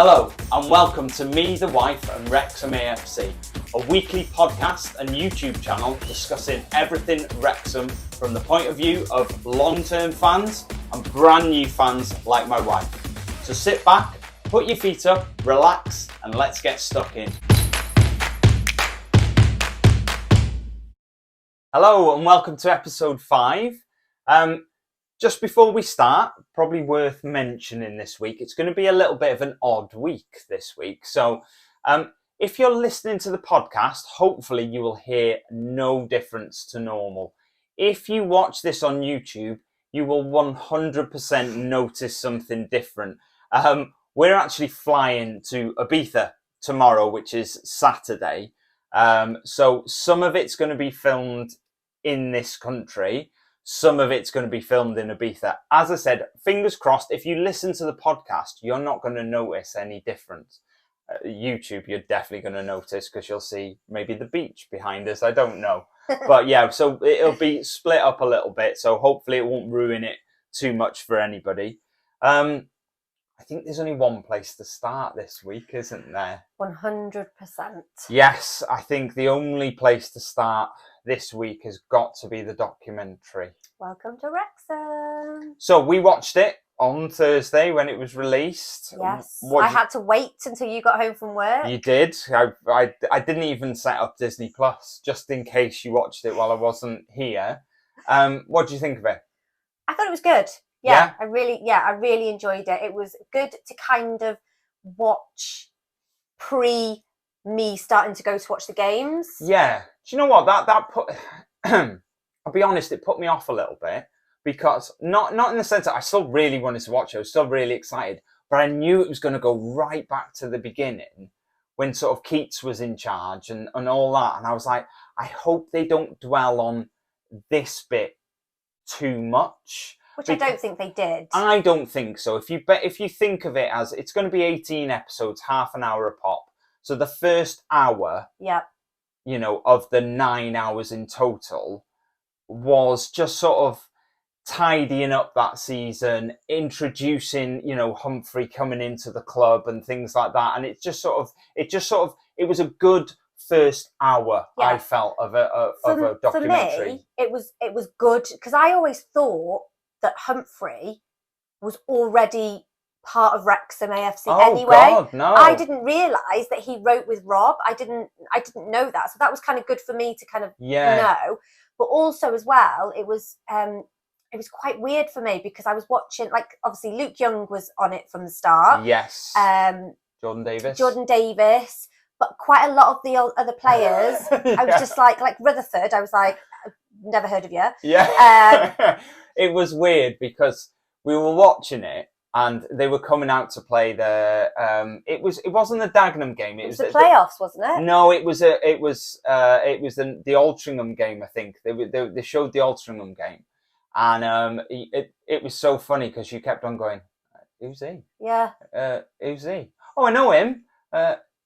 Hello and welcome to Me, the Wife and Wrexham AFC, a weekly podcast and YouTube channel discussing everything Wrexham from the point of view of long-term fans and brand new fans like my wife. So sit back, put your feet up, relax and let's get stuck in. Hello and welcome to episode 5. Just before we start, probably worth mentioning this week, it's going to be a little bit of an odd week this week. So if you're listening to the podcast, hopefully you will hear no difference to normal. If you watch this on YouTube, you will 100% notice something different. We're actually flying to Ibiza tomorrow, which is Saturday. So some of it's going to be filmed in this country. Some of it's going to be filmed in Ibiza. As I said, fingers crossed, if you listen to the podcast, you're not going to notice any difference. YouTube, you're definitely going to notice because you'll see maybe the beach behind us. I don't know. But yeah, so it'll be split up a little bit. So hopefully it won't ruin it too much for anybody. I think there's only one place to start this week, isn't there? 100%. Yes, I think the only place to start this week has got to be the documentary. Welcome to Wrexham. So we watched it on Thursday when it was released. Yes, I had to wait until you got home from work. You did. I didn't even set up Disney Plus just in case you watched it while I wasn't here. What do you think of it? I thought it was good. Yeah, I really enjoyed it. It was good to kind of watch pre me starting to go to watch the games. Yeah. Do you know what? That put I'll be honest, it put me off a little bit because not in the sense that I still really wanted to watch it. I was still really excited, but I knew it was going to go right back to the beginning when sort of Keates was in charge and all that. And I was like, I hope they don't dwell on this bit too much. Which I don't think they did. I don't think so. If you think of it as it's going to be 18 episodes, half an hour a pop. So the first hour, you know, of the 9 hours in total was just sort of tidying up that season, introducing, you know, Humphrey coming into the club and things like that. And it was a good first hour, I felt, of a documentary. For me, it was good because I always thought that Humphrey was already part of Wrexham AFC anyway. God, no. I didn't realise that he wrote with Rob. I didn't know that. So that was kind of good for me to kind of know. But also as well, it was quite weird for me because I was watching, like, obviously Luke Young was on it from the start. Yes. Jordan Davis. But quite a lot of the other players, I was just like Rutherford, I was like, I've never heard of you. Yeah. It was weird because we were watching it and they were coming out to play the. It wasn't the Dagenham game. It was the playoffs, wasn't it? No, it was the Altrincham game. I think they showed the Altrincham game, and it was so funny because you kept on going, "Who's he? Yeah. Who's he? Oh, I know him.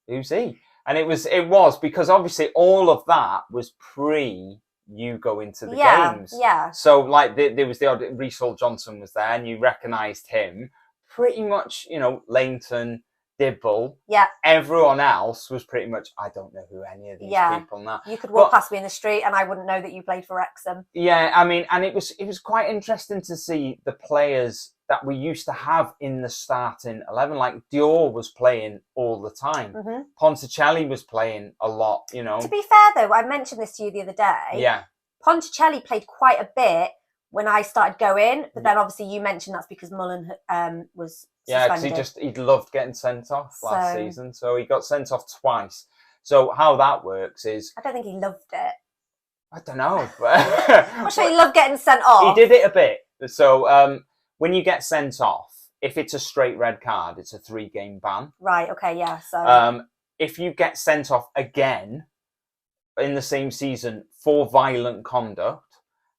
Who's he?" And it was because obviously all of that was pre you go into the games. Yeah. So like there was the odd Reece Johnson was there and you recognised him. Pretty much, you know, Leighton, Dibble. Yeah. Everyone else was pretty much, I don't know who any of these people now. You could walk past me in the street and I wouldn't know that you played for Wrexham. Yeah, I mean, and it was quite interesting to see the players that we used to have in the starting 11. Like Dior was playing all the time. Mm-hmm. Ponticelli was playing a lot, you know. To be fair though, I mentioned this to you the other day. Yeah. Ponticelli played quite a bit when I started going, but then obviously you mentioned that's because Mullen was suspended. Yeah, because he loved getting sent off last season, so he got sent off twice. So how that works is... I don't think he loved it. I don't know. I'm sure he loved getting sent off. He did it a bit. So when you get sent off, if it's a straight red card, it's a 3-game ban. Right, okay, yeah. So if you get sent off again in the same season for violent conduct,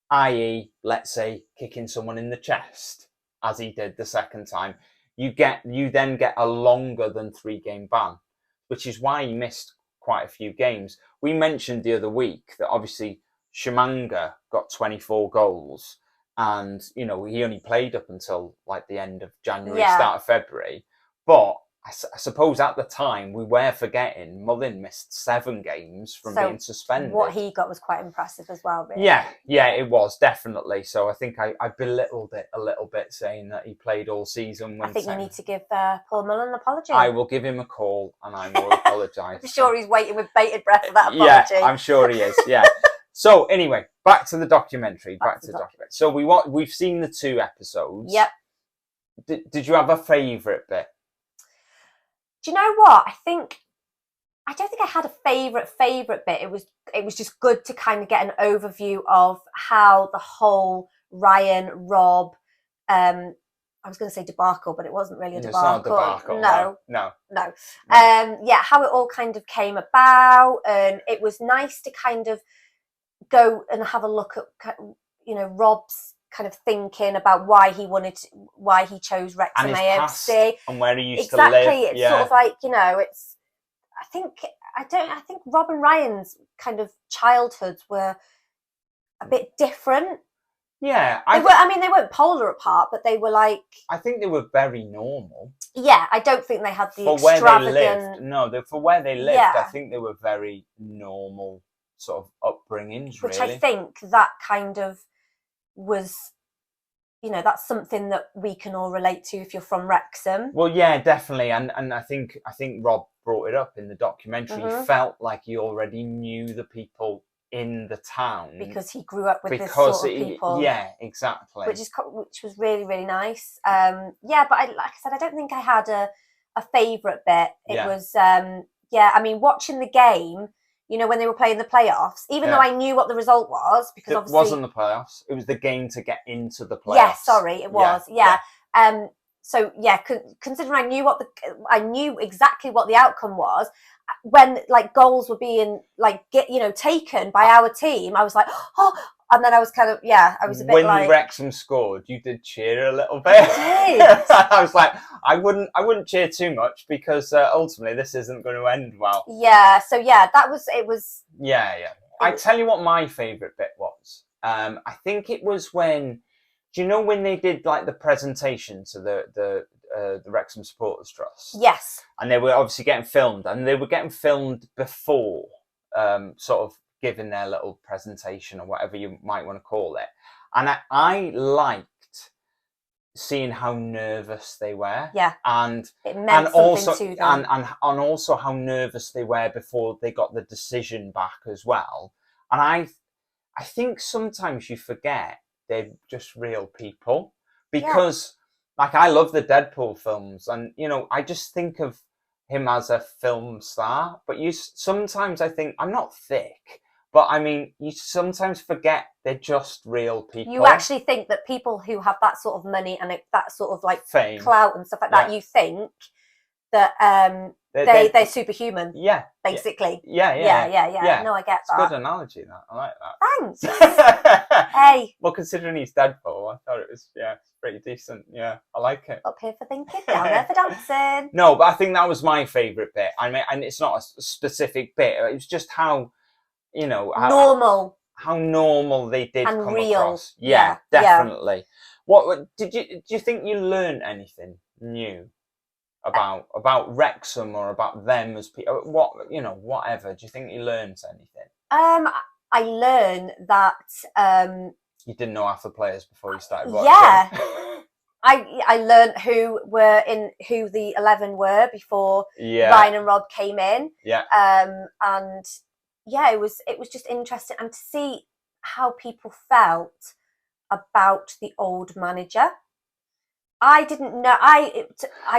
i.e., let's say, kicking someone in the chest, as he did the second time, you then get a longer than 3-game ban, which is why he missed quite a few games. We mentioned the other week that obviously Shimanga got 24 goals and, you know, he only played up until like the end of January, start of February. But I suppose at the time we were forgetting Mullin missed 7 games from being suspended. What he got was quite impressive as well, really. Yeah, it was, definitely. So I think I belittled it a little bit, saying that he played all season. I think you need to give Paul Mullin an apology. I will give him a call and I will apologise. I'm sure he's waiting with bated breath for that apology. Yeah, I'm sure he is, yeah. So anyway, back to the documentary. Back to the documentary. So we've seen the 2 episodes. Yep. Did you have a favourite bit? Do you know what? I don't think I had a favourite bit. It was just good to kind of get an overview of how the whole Ryan, Rob, I was going to say debacle, but it wasn't really a debacle. It's not a debacle. No. Yeah, how it all kind of came about, and it was nice to kind of go and have a look at, you know, Rob's kind of thinking about why he chose Wrexham and AFC and where he used to live. Exactly, it's sort of like, you know, I think Rob and Ryan's kind of childhoods were a bit different. Yeah, they weren't polar apart, but they were like, I think they were very normal. Yeah, I don't think they had the for extravagant. Where they lived. No, for where they lived, Yeah. I think they were very normal sort of upbringings, which really. I think that kind of was, you know, that's something that we can all relate to if you're from Wrexham. Well, yeah, definitely, and I think Rob brought it up in the documentary. Mhm. He felt like he already knew the people in the town because he grew up with this sort of people. Yeah, exactly. Which was really, really nice. Yeah, but like I said, I don't think I had a favourite bit. It was I mean, watching the game, you know, when they were playing the playoffs, even though I knew what the result was, because obviously it wasn't the playoffs, it was the game to get into the playoffs. Yeah, sorry, it was. Yeah. So yeah, considering I knew exactly what the outcome was, when like goals were being like taken by our team, I was like, oh, and then I was kind of I was a bit when like, Wrexham scored, you did cheer a little bit. I did. I was like, I wouldn't cheer too much because ultimately this isn't going to end well. Yeah. So yeah, it was. Yeah. I tell you what my favourite bit was. I think it was when. Do you know when they did like the presentation to the Wrexham Supporters Trust? Yes. And they were obviously getting filmed, and they were getting filmed before sort of giving their little presentation or whatever you might want to call it. And I liked seeing how nervous they were. Yeah. And it meant something to them. And also how nervous they were before they got the decision back as well. And I think sometimes you forget they're just real people, because like I love the Deadpool films, and you know, I just think of him as a film star, but sometimes I think, I'm not thick, but I mean, you sometimes forget they're just real people. You actually think that people who have that sort of money and that sort of like fame, clout and stuff like that, you think that they're superhuman. Yeah. Basically. Yeah. No, I get that. It's a good analogy, that. I like that. Thanks. Hey. Well, considering he's Deadpool, I thought it was pretty decent. Yeah, I like it. Up here for thinking, down there for dancing. No, but I think that was my favourite bit. I mean, and it's not a specific bit. It was just how, you know, how normal they did and come real. Across. Yeah, definitely. What do you think you learned anything new about Wrexham or about them as people? Whatever. Do you think you learned anything? I learned that you didn't know half the players before you started watching. Yeah. I learned who the 11 were before Ryan and Rob came in. Yeah. And it was just interesting, and to see how people felt about the old manager. I didn't know. I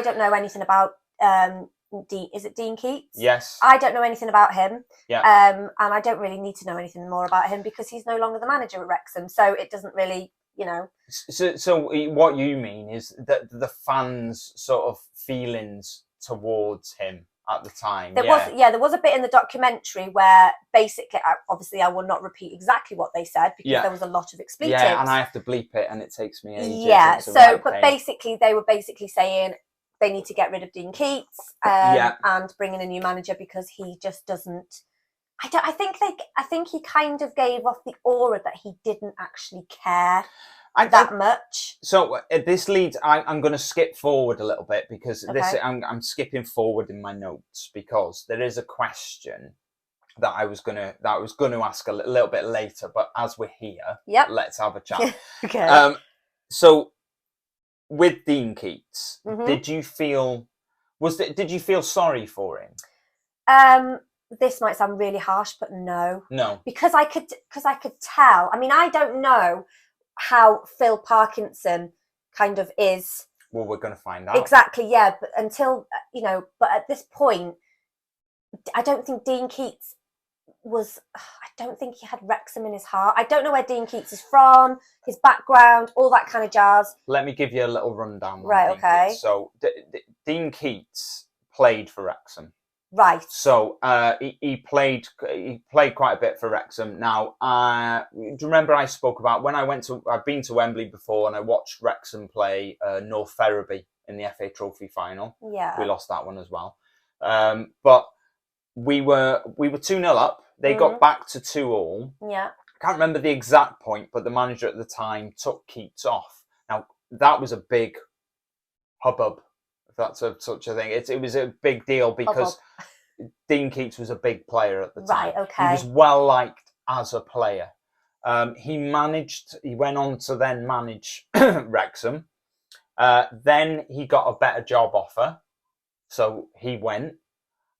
don't know anything about Dean. Is it Dean Keates? Yes. I don't know anything about him. Yeah. And I don't really need to know anything more about him because he's no longer the manager at Wrexham. So it doesn't really, you know. So what you mean is that the fans' sort of feelings towards him at the time. There was a bit in the documentary where basically, obviously, I will not repeat exactly what they said because there was a lot of expletives. Yeah, and I have to bleep it, and it takes me ages. Yeah. But basically, they were saying they need to get rid of Dean Keates and bring in a new manager because he just doesn't. I think he kind of gave off the aura that he didn't actually care. that much. So this leads. I'm going to skip forward a little bit because Okay. I'm skipping forward in my notes because there is a question that I was gonna ask a little bit later. But as we're here, Yep. let's have a chat. Okay. So with Dean Keates, Mhm. did you feel sorry for him? This might sound really harsh, but no. No. Because I could tell. I mean, I don't know how Phil Parkinson kind of is. Well, we're going to find out. Exactly, yeah. But but at this point, I don't think Dean Keates I don't think he had Wrexham in his heart. I don't know where Dean Keates is from, his background, all that kind of jazz. Let me give you a little rundown. Right, okay. Keates. So Dean Keates played for Wrexham. Right. So he played quite a bit for Wrexham. Now, do you remember I spoke about when I've been to Wembley before and I watched Wrexham play North Ferriby in the FA Trophy final. Yeah. We lost that one as well. But we were 2-0 up. They got back to 2-2. Yeah. I can't remember the exact point, but the manager at the time took Keates off. Now, that was a big hubbub, if that's such a thing. It was a big deal because Dean Keates was a big player at the time. Right, okay. He was well liked as a player. He went on to then manage Wrexham. Then he got a better job offer. So he went.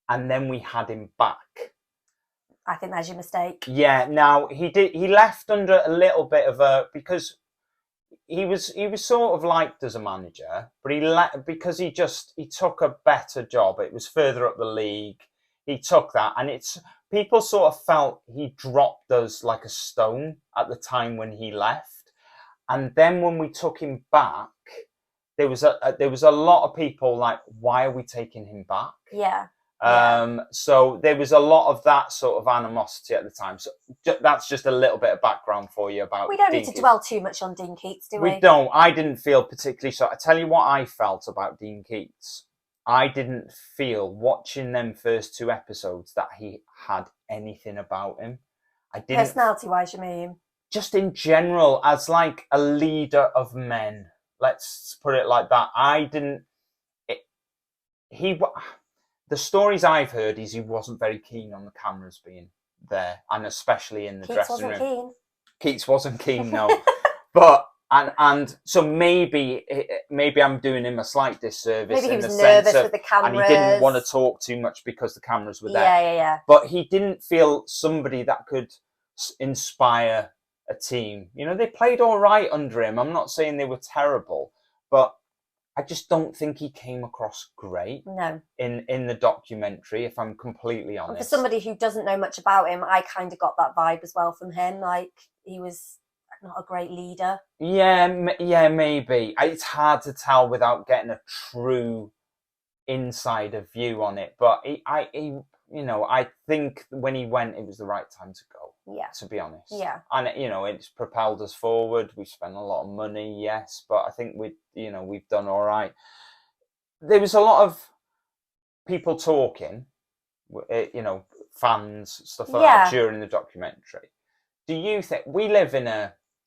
And then we had him back. I think that's your mistake. Yeah, now he left under a little bit of because he was sort of liked as a manager, but because he took a better job. It was further up the league. He took that, and people sort of felt he dropped us like a stone at the time when he left. And then when we took him back, there was a lot of people like, why are we taking him back? Yeah. So there was a lot of that sort of animosity at the time. So that's just a little bit of background for you about. We don't need to dwell too much on Dean Keates, do we? We don't. I didn't feel particularly so. I tell you what I felt about Dean Keates. I didn't feel watching them first 2 episodes that he had anything about him. I didn't. Personality-wise, you mean? Just in general, as like a leader of men. Let's put it like that. I didn't. The stories I've heard is he wasn't very keen on the cameras being there, and especially in the dressing room. Keen. Keates wasn't keen, no. But and so maybe I'm doing him a slight disservice. Maybe he was nervous with the cameras, and he didn't want to talk too much because the cameras were there. Yeah. But he didn't feel somebody that could inspire a team. You know, they played all right under him. I'm not saying they were terrible, but I just don't think he came across great. No. In the documentary, if I'm completely honest. And for somebody who doesn't know much about him, I kind of got that vibe as well from him. Like, he was not a great leader. Yeah, maybe. It's hard to tell without getting a true insider view on it. But I think when he went, it was the right time to go. Yeah. To be honest. Yeah. And it's propelled us forward. We spent a lot of money, yes, but I think we've done all right. There was a lot of people talking, fans, stuff like that during the documentary. Do you think we live in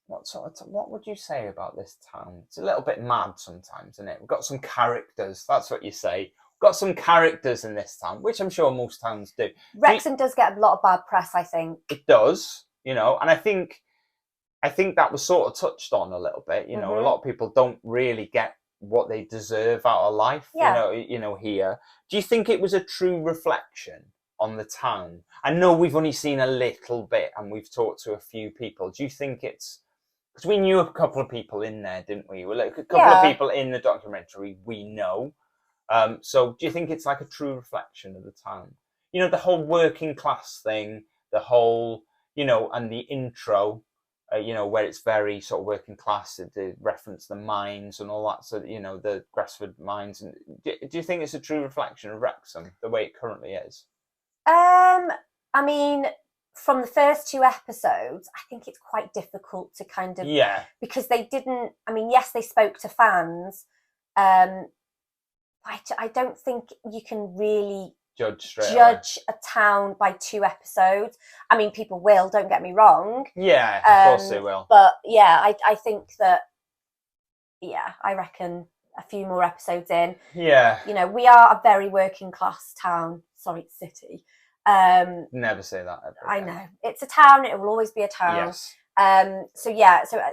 what would you say about this town? It's a little bit mad sometimes, isn't it? We've got some characters. That's what you say. Got some characters in this town, which I'm sure most towns do. Wrexham does get a lot of bad press, I think. It does, and I think that was sort of touched on a little bit. A lot of people don't really get what they deserve out of life. Yeah. Here. Do you think it was a true reflection on the town? I know we've only seen a little bit, and we've talked to a few people. Do you think it's because we knew a couple of people in there, didn't we? Well, like a couple of people in the documentary we know. So do you think it's like a true reflection of the town? The whole working class thing, the whole, and the intro, where it's very sort of working class, they reference the mines and all that. So, the Gresford mines. And do you think it's a true reflection of Wrexham, the way it currently is? I mean, from the first 2 episodes, I think it's quite difficult to kind of... Yeah. Because they didn't... I mean, yes, they spoke to fans, I don't think you can really judge a town by 2 episodes. I mean, people will, don't get me wrong. Yeah, of course they will. But yeah, I think that, yeah, I reckon a few more episodes in. Yeah. You know, we are a very working class town. Sorry, city. Never say that ever. I know. It's a town, it will always be a town. Yes. So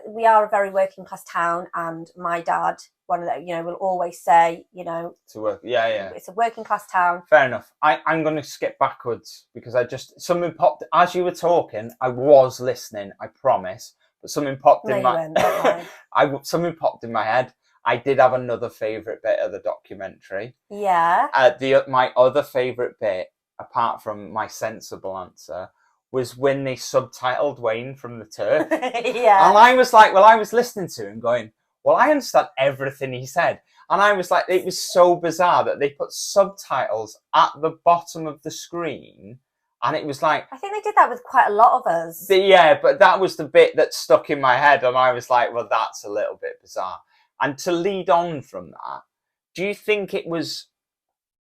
we are a very working class town, and my dad, one of the, you know, will always say, you know, to work. Yeah. It's a working class town. Fair enough. I'm going to skip backwards because something popped as you were talking. I was listening, I promise, but something popped in my. Something popped in my head. I did have another favourite bit of the documentary. Yeah. My other favourite bit, apart from my sensible answer, was when they subtitled Wayne from the Turf. Yeah. And I was like, I was listening to him going, well, I understand everything he said. And I was like, it was so bizarre that they put subtitles at the bottom of the screen. And it was like... I think they did that with quite a lot of us. Yeah, but that was the bit that stuck in my head. And I was like, well, that's a little bit bizarre. And to lead on from that, do you think it was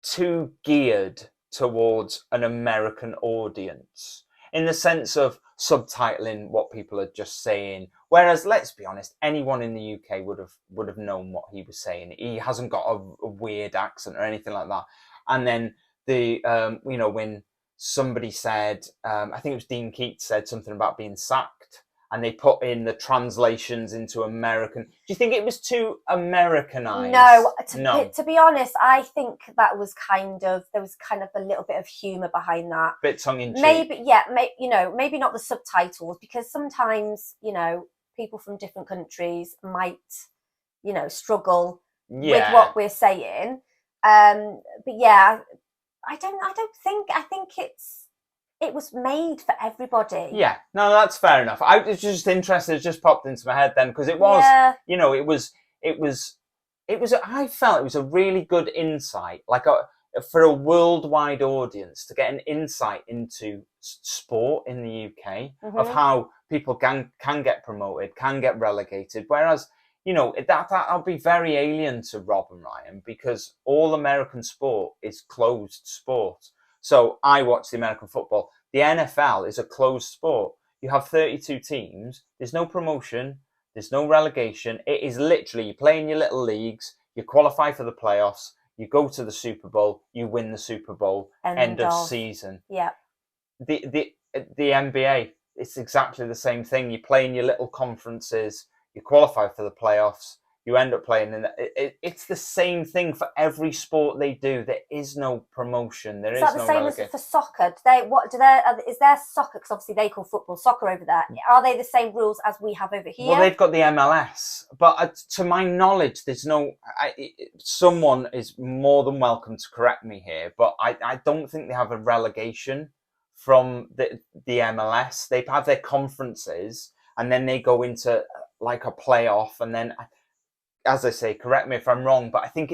too geared towards an American audience? In the sense of subtitling what people are just saying, whereas let's be honest, anyone in the UK would have known what he was saying. He hasn't got a weird accent or anything like that. And then the you know, when somebody said, I think it was Dean Keates said something about being sacked, and they put in the translations into American. Do you think it was too Americanized? No. To be honest, I think there was kind of a little bit of humour behind that. Bit tongue in cheek. Maybe not the subtitles, because sometimes, you know, people from different countries might, you know, struggle with what we're saying. But yeah, I think it was made for everybody. Yeah, no, that's fair enough. I was just interested. It just popped into my head then because it was, you know, it was. I felt it was a really good insight, for a worldwide audience to get an insight into sport in the UK, of how people can get promoted, can get relegated. Whereas, you know, that'll be very alien to Rob and Ryan because all American sport is closed sport. So I watch the American football. The NFL is a closed sport. You have 32 teams. There's no promotion. There's no relegation. It is literally, you play in your little leagues. You qualify for the playoffs. You go to the Super Bowl. You win the Super Bowl. End of season. Yeah. The NBA, it's exactly the same thing. You play in your little conferences. You qualify for the playoffs. You end up playing in it's the same thing for every sport they do. There is no promotion. Is that the same as for soccer? Is their soccer, because obviously they call football soccer over there, are they the same rules as we have over here? Well, they've got the MLS, but to my knowledge, there's no. Someone is more than welcome to correct me here, but I don't think they have a relegation from the MLS. They have their conferences, and then they go into like a playoff, and then. As I say, correct me if I'm wrong, but I think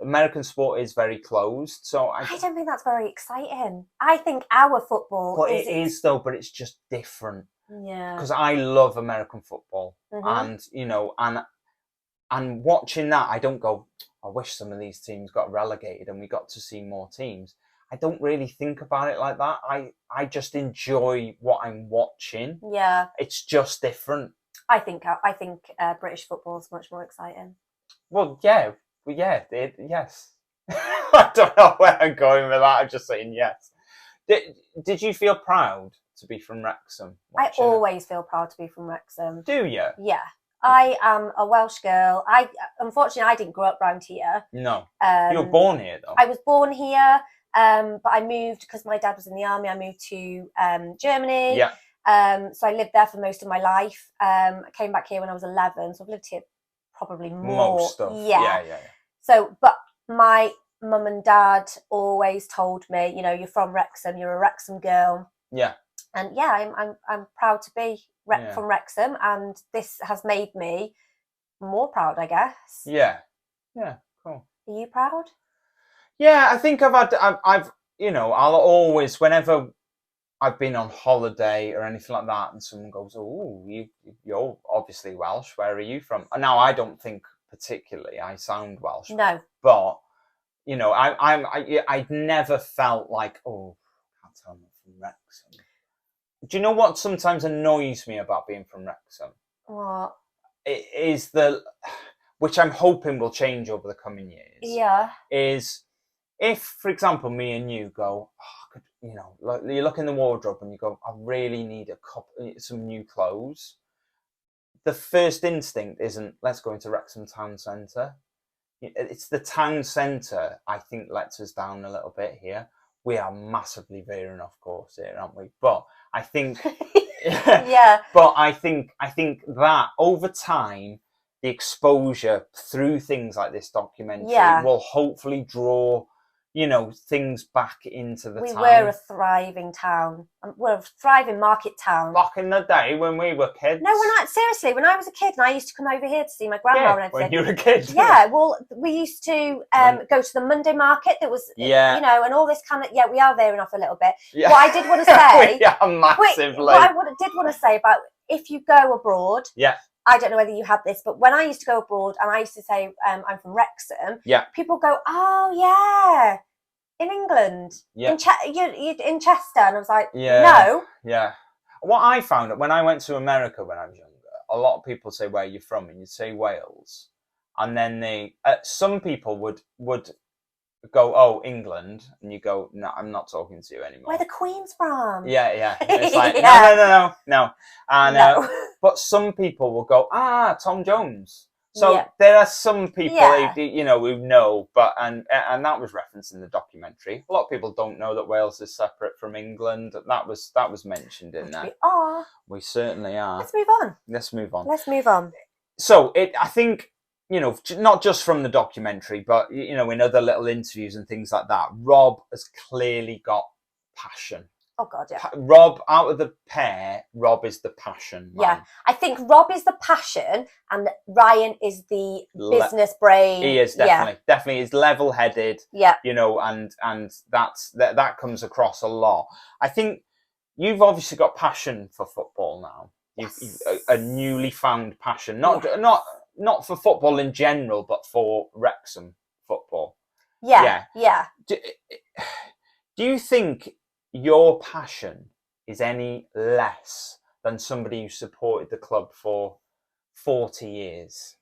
American sport is very closed. So I don't think that's very exciting. I think our football it is though, but it's just different. Yeah. Because I love American football, and you know, and watching that, I don't go, I wish some of these teams got relegated and we got to see more teams. I don't really think about it like that. I just enjoy what I'm watching. Yeah. It's just different. I think British football is much more exciting. Well, yes. I don't know where I'm going with that. I'm just saying yes. Did you feel proud to be from Wrexham? I always feel proud to be from Wrexham. Do you? Yeah. I am a Welsh girl. Unfortunately, I didn't grow up round here. No. You were born here, though. I was born here, but I moved because my dad was in the army. I moved to Germany. Yeah. So I lived there for most of my life. I came back here when I was 11, so I've lived here probably more. Most of. Yeah. Yeah. So, but my mum and dad always told me, you know, you're from Wrexham, you're a Wrexham girl. Yeah. And yeah, I'm proud to be from Wrexham, and this has made me more proud, I guess. Yeah. Yeah. Cool. Are you proud? Yeah, I think I've you know, I'll always, whenever I've been on holiday or anything like that, and someone goes, "Oh, you're obviously Welsh. Where are you from?" And now I don't think particularly I sound Welsh. No. But you know, I'd never felt like, oh, I can't tell I'm from Wrexham. Do you know what sometimes annoys me about being from Wrexham? What? It is which I'm hoping will change over the coming years. Yeah. Is if, for example, me and you go, oh, you know, like you look in the wardrobe and you go, I really need some new clothes. The first instinct isn't, let's go into Wrexham Town Centre. It's the town centre, I think, lets us down a little bit here. We are massively veering off course here, aren't we? But I think, yeah. But I think that over time, the exposure through things like this documentary will hopefully draw, you know, things back into the town. We were a thriving town. We're a thriving market town. Back in the day when we were kids. No, seriously, when I was a kid and I used to come over here to see my grandma and everything. When you were a kid. Yeah, well, we used to go to the Monday market that was, you know, and all this kind of, we are veering off a little bit. Yeah. What I did want to say. Yeah, massively. What I did want to say about if you go abroad. Yeah. I don't know whether you had this, but when I used to go abroad and I used to say, I'm from Wrexham, people go, oh, yeah, in England, in Chester. And I was like, no. Yeah. What I found out when I went to America when I was younger, a lot of people say, where are you from? And you'd say Wales. And then some people would go, oh, England. And you go, no, I'm not talking to you anymore. Where the Queen's from? Yeah. It's like, no. And, but some people will go, Tom Jones. So there are some people who know, but and that was referenced in the documentary. A lot of people don't know that Wales is separate from England. That was mentioned in there. We are. We certainly are. Let's move on. So I think, you know, not just from the documentary, but you know, in other little interviews and things like that, Rob has clearly got passion. Oh God, yeah. Rob, out of the pair, Rob is the passion man. Yeah, I think Rob is the passion and Ryan is the business brain. He is definitely is level-headed. Yeah, you know, and that comes across a lot. I think you've obviously got passion for football now. You've a newly found passion, not for football in general, but for Wrexham football. Yeah. Do you think your passion is any less than somebody who supported the club for 40 years?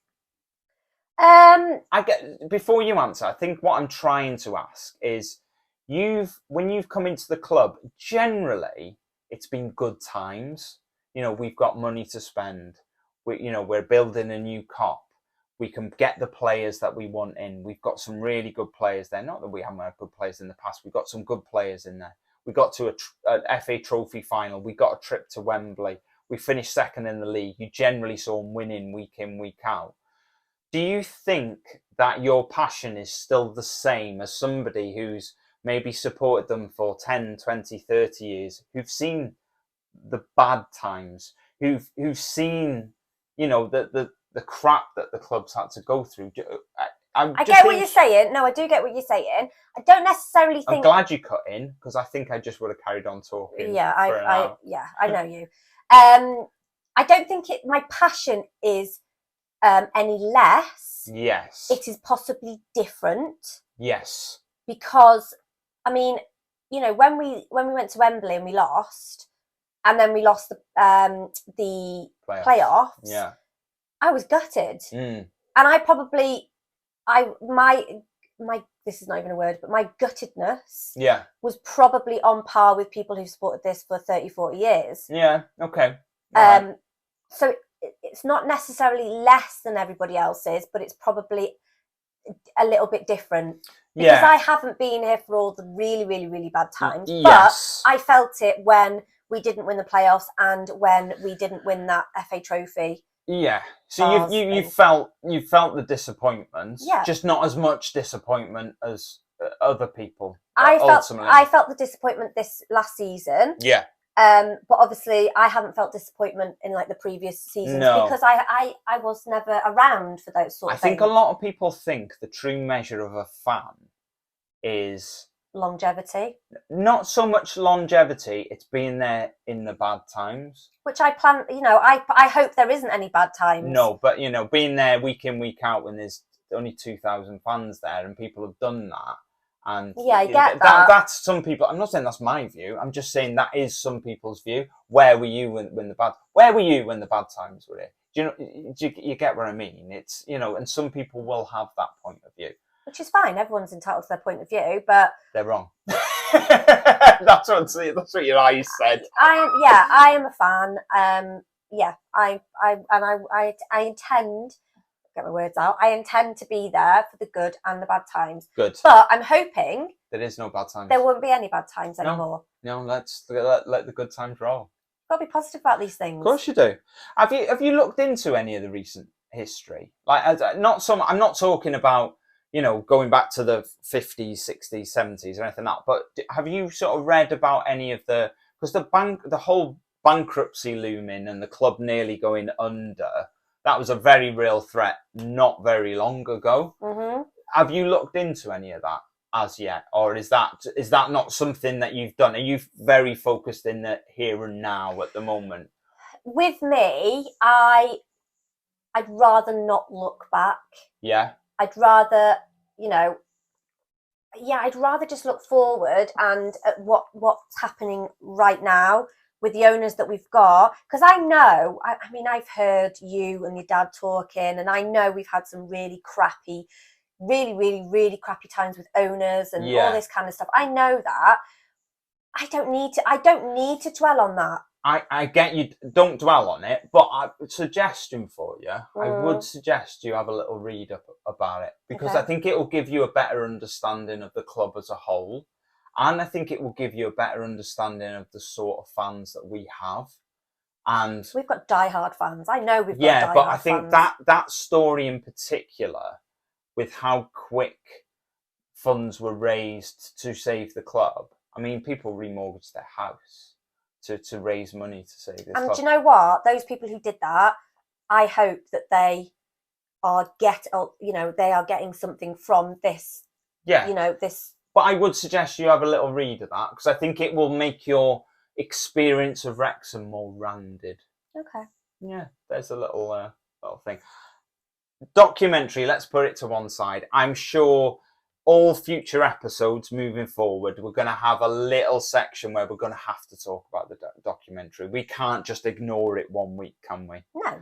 Before you answer, I think what I'm trying to ask is, when you've come into the club, generally it's been good times. You know, we've got money to spend. We're building a new cop. We can get the players that we want in. We've got some really good players there. Not that we haven't had good players in the past. We've got some good players in there. We got to an FA Trophy final. We got a trip to Wembley. We finished second in the league. You generally saw them winning week in, week out. Do you think that your passion is still the same as somebody who's maybe supported them for 10, 20, 30 years, who've seen the bad times, who've seen, you know, the crap that the club's had to go through? I get what you're saying. No, I do get what you're saying. I don't necessarily think. I'm glad you cut in, because I think I just would have carried on talking. Yeah, I know you. I don't think my passion is any less. Yes. It is possibly different. Yes. Because, I mean, you know, when we went to Wembley and we lost, and then we lost the playoffs. Yeah. I was gutted, and I probably. My this is not even a word, but my guttedness was probably on par with people who supported this for 30, 40 years. Yeah, okay. So it's not necessarily less than everybody else's, but it's probably a little bit different. Because I haven't been here for all the really, really, really bad times. Yes. But I felt it when we didn't win the playoffs and when we didn't win that FA Trophy. Yeah, so you felt the disappointment, just not as much disappointment as other people. I felt the disappointment this last season. Yeah. But obviously I haven't felt disappointment in like the previous seasons because I was never around for those sort of things. I think a lot of people think the true measure of a fan is longevity. Not so much longevity, it's being there in the bad times. Which I plan, you know, I hope there isn't any bad times. No, but you know, being there week in, week out when there's only 2,000 fans there, and people have done that. And yeah, I get that. That's some people. I'm not saying that's my view. I'm just saying that is some people's view. Where were you when the bad times were here? Do you get what I mean? It's, you know, and some people will have that point of view, which is fine. Everyone's entitled to their point of view, but they're wrong. That's what your eyes said. I am a fan. I intend. Get my words out. I intend to be there for the good and the bad times. Good. But I'm hoping there is no bad times. There won't be any bad times anymore. No, let the good times roll. Got to be positive about these things. Of course you do. Have you looked into any of the recent history? Like, I'm not talking about, you know, going back to the 50s, 60s, 70s or anything like that. But have you sort of read about any of because the whole bankruptcy looming and the club nearly going under? That was a very real threat not very long ago. Mm-hmm. Have you looked into any of that as yet? Or is that not something that you've done? Are you very focused in the here and now at the moment? With me, I'd rather not look back. Yeah. I'd rather, I'd rather just look forward and at what's happening right now with the owners that we've got, because I know, I mean, I've heard you and your dad talking, and I know we've had some really crappy, really, really, really crappy times with owners and all this kind of stuff. I know that. I don't need to dwell on that. I get you. Don't dwell on it, but a suggestion for you. I would suggest you have a little read up about it, because I think it will give you a better understanding of the club as a whole. And I think it will give you a better understanding of the sort of fans that we have. And we've got diehard fans. I know we've got diehard fans. Yeah, but I think that story in particular, with how quick funds were raised to save the club. I mean, people remortgaged their house to raise money to save this club. And do you know what? Those people who did that, I hope that they are getting something from this. Yeah. This. But I would suggest you have a little read of that, because I think it will make your experience of Wrexham more rounded. Okay. Yeah, there's a little thing. Documentary, let's put it to one side. I'm sure all future episodes moving forward, we're going to have a little section where we're going to have to talk about the documentary. We can't just ignore it 1 week, can we? No.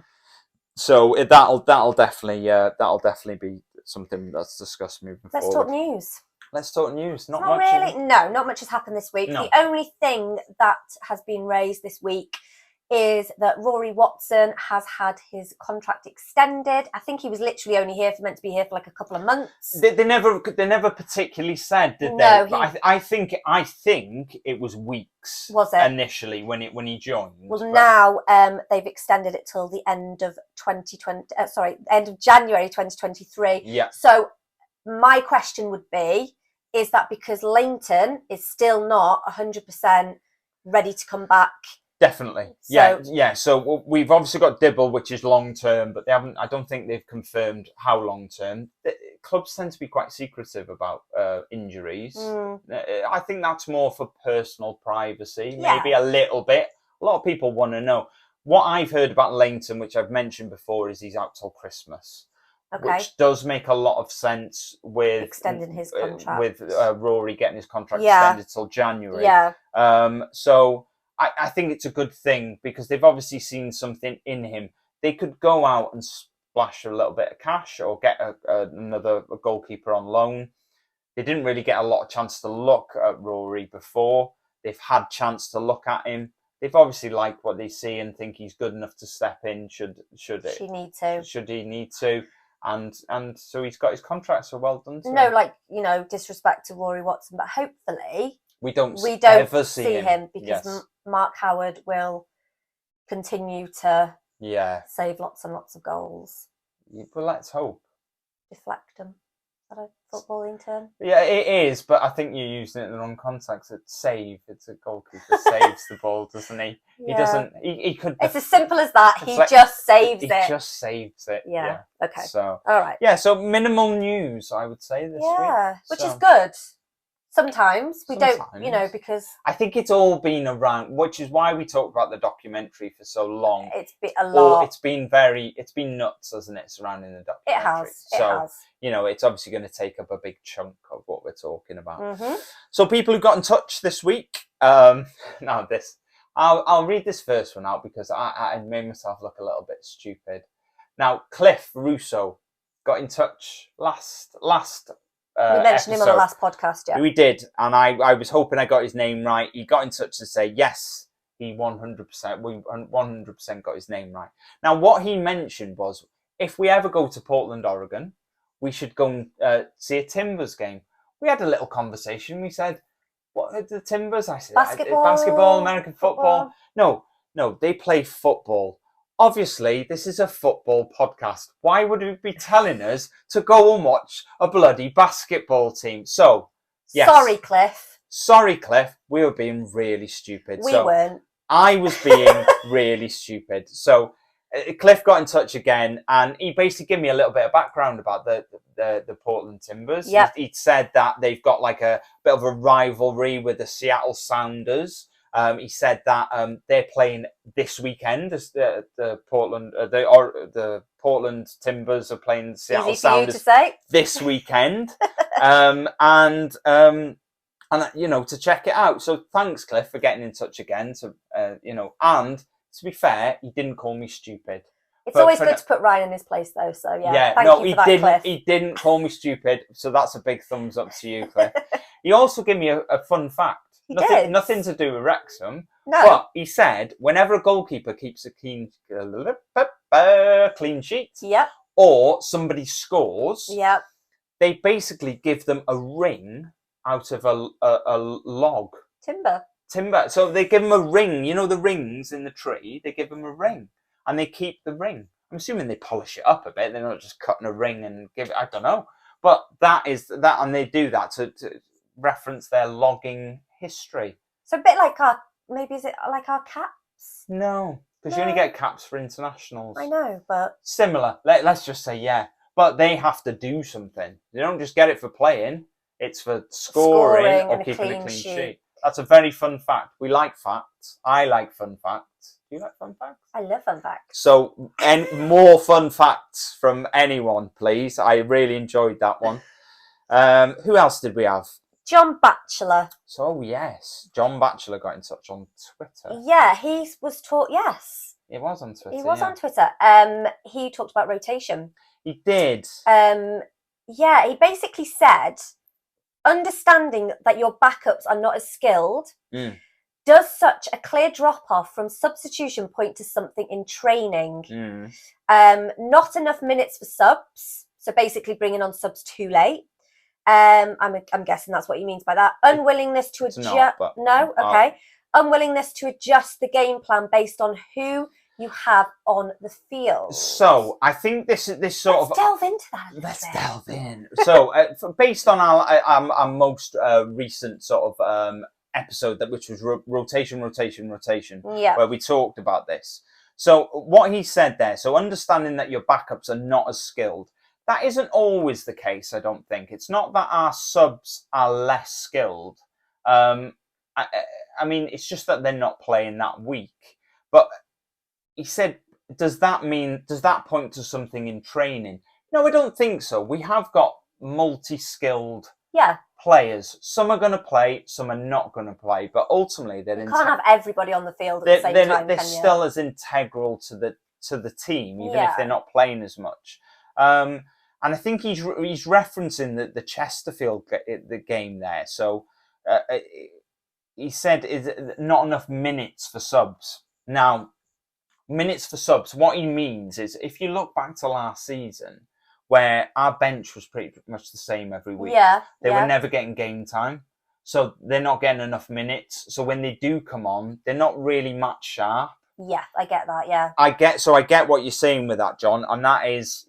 So that'll definitely be something that's discussed moving forward. Let's talk news. Let's talk news. Not much. Really. No, not much has happened this week. No. The only thing that has been raised this week is that Rory Watson has had his contract extended. I think he was literally only meant to be here for like a couple of months. They never particularly said, did they? But I think it was weeks. Was it initially when he joined? Well, now they've extended it till the end of end of January 2023. Yeah. So my question would be, is that because Leighton is still not 100% ready to come back? Definitely. Yeah. So we've obviously got Dibble, which is long term, but I don't think they've confirmed how long term. Clubs tend to be quite secretive about injuries. I think that's more for personal privacy, maybe a little bit. A lot of people want to know. What I've heard about Leighton, which I've mentioned before, is he's out till Christmas. Okay. Which does make a lot of sense with extending his contract, with Rory getting his contract extended till January. Yeah. So I think it's a good thing, because they've obviously seen something in him. They could go out and splash a little bit of cash or get another goalkeeper on loan. They didn't really get a lot of chance to look at Rory before. They've had chance to look at him. They've obviously liked what they see and think he's good enough to step in. Should he need to? And so he's got his contract, so well done to him. Disrespect to Rory Watson, but hopefully we don't ever see him because Mark Howard will continue to save lots and lots of goals. Well, let's hope. Deflect them. Is that a footballing term? Yeah, it is, but I think you're using it in the wrong context. It's save. It's a goalkeeper saves the ball, doesn't he? Yeah. He doesn't. He could. It's as simple as that. He just saves it. He just saves it. Yeah. Okay. So all right. Yeah. So minimal news, I would say this week. Which is good. Sometimes we don't, because I think it's all been around, which is why we talked about the documentary for so long. It's been a lot. It's been nuts, hasn't it, surrounding the documentary? It has. It's obviously going to take up a big chunk of what we're talking about. Mm-hmm. So people who got in touch this week, I'll read this first one out because I made myself look a little bit stupid. Now, Cliff Russo got in touch last we mentioned him on the last podcast, yeah. We did, and I was hoping I got his name right. He got in touch to say, yes, we 100% got his name right. Now, what he mentioned was, if we ever go to Portland, Oregon, we should go and see a Timbers game. We had a little conversation. We said, what are the Timbers? I said, basketball, American football. No, they play football. Obviously, this is a football podcast. Why would we be telling us to go and watch a bloody basketball team? So, yes. Sorry, Cliff. We were being really stupid. We weren't. I was being really stupid. So, Cliff got in touch again, and he basically gave me a little bit of background about the Portland Timbers. Yep. He'd said that they've got like a bit of a rivalry with the Seattle Sounders. He said that they're playing this weekend. The Portland Timbers are playing the Seattle Sounders this weekend, and to check it out. So thanks, Cliff, for getting in touch again. And to be fair, he didn't call me stupid. It's always good to put Ryan in his place, though. So thank you for that, Cliff. He didn't call me stupid. So that's a big thumbs up to you, Cliff. He also gave me a fun fact. Nothing to do with Wrexham. No. But he said whenever a goalkeeper keeps a clean sheet, or somebody scores, they basically give them a ring out of a log. Timber. So they give them a ring. You know the rings in the tree? They give them a ring. And they keep the ring. I'm assuming they polish it up a bit. They're not just cutting a ring and give it, I don't know. But that is that, and they do that to reference their logging history. So a bit like is it like our caps? No, because you only get caps for internationals. I know, but... Similar. Let's just say, yeah. But they have to do something. They don't just get it for playing. It's for scoring or keeping a clean sheet. That's a very fun fact. We like facts. I like fun facts. Do you like fun facts? I love fun facts. So, more fun facts from anyone, please. I really enjoyed that one. Who else did we have? John Batchelor. So, yes. John Batchelor got in touch on Twitter. Yeah, he was taught, yes. It was on Twitter. He was on Twitter. He talked about rotation. He did. He basically said, understanding that your backups are not as skilled, does such a clear drop-off from substitution point to something in training? Not enough minutes for subs, so basically bringing on subs too late. I'm guessing that's what he means by that. Unwillingness to adjust. No, okay. Unwillingness to adjust the game plan based on who you have on the field. So I think this sort Let's delve into that. Let's delve in. So based on our most recent sort of episode, which was rotation, where we talked about this. So what he said there. So understanding that your backups are not as skilled. That isn't always the case, I don't think. It's not that our subs are less skilled. I mean, it's just that they're not playing that week. But he said, does that point to something in training? No, I don't think so. We have got multi-skilled players. Some are going to play, some are not going to play. But ultimately, you can't have everybody on the field at the same time. They're still as integral to the team, even if they're not playing as much. And I think he's referencing the Chesterfield the game there. So he said is not enough minutes for subs. Now, minutes for subs, what he means is if you look back to last season, where our bench was pretty much the same every week, they were never getting game time. So they're not getting enough minutes. So when they do come on, they're not really match sharp. Yeah, I get that, yeah. I get what you're saying with that, John, and that is,